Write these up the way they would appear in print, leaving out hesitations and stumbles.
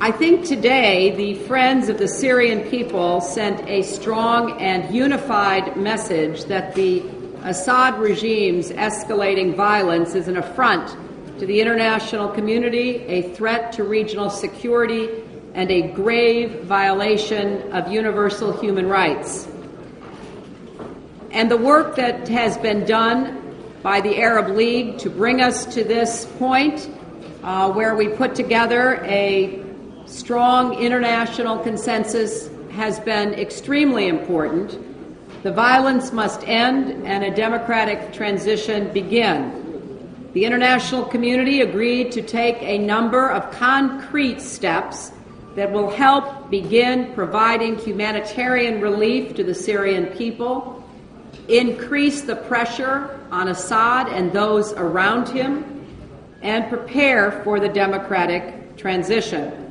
I think today the friends of the Syrian people sent a strong and unified message that the Assad regime's escalating violence is an affront to the international community, a threat to regional security, and a grave violation of universal human rights. And the work that has been done by the Arab League to bring us to this point, where we put together a strong international consensus, has been extremely important. The violence must end and a democratic transition begin. The international community agreed to take a number of concrete steps that will help begin providing humanitarian relief to the Syrian people, increase the pressure on Assad and those around him, and prepare for the democratic transition.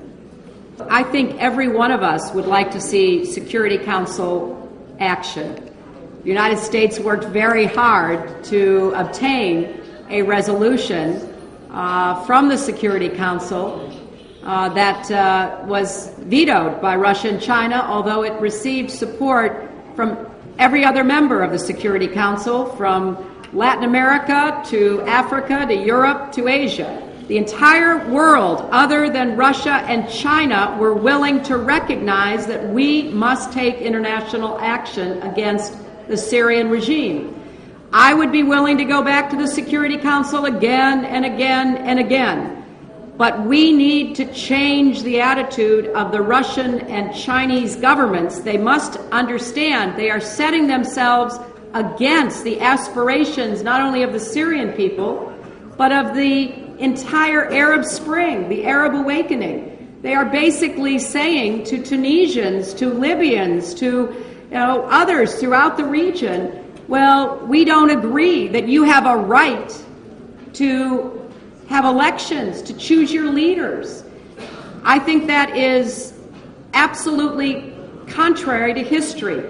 I think every one of us would like to see Security Council action. The United States worked very hard to obtain a resolution from the Security Council that was vetoed by Russia and China, although it received support from every other member of the Security Council, from Latin America to Africa to Europe to Asia. The entire world, other than Russia and China, were willing to recognize that we must take international action against the Syrian regime. I would be willing to go back to the Security Council again and again and again. But we need to change the attitude of the Russian and Chinese governments. They must understand they are setting themselves against the aspirations not only of the Syrian people, but of the entire Arab Spring, the Arab awakening. They are basically saying to Tunisians, to Libyans, to others throughout the region, well, we don't agree that you have a right to have elections, to choose your leaders. I think that is absolutely contrary to history,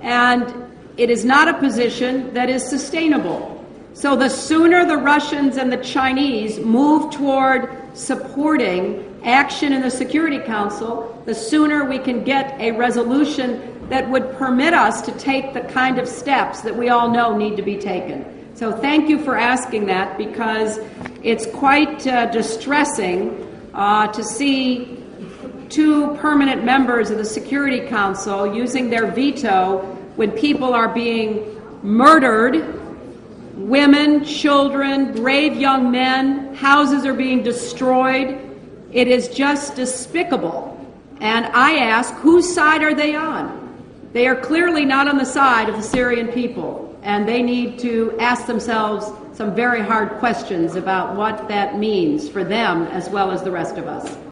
and it is not a position that is sustainable. So the sooner the Russians and the Chinese move toward supporting action in the Security Council, the sooner we can get a resolution that would permit us to take the kind of steps that we all know need to be taken. So thank you for asking that, because it's quite distressing to see two permanent members of the Security Council using their veto when people are being murdered, women, children, brave young men, houses are being destroyed. It is just despicable. And I ask, whose side are they on? They are clearly not on the side of the Syrian people, and they need to ask themselves some very hard questions about what that means for them as well as the rest of us.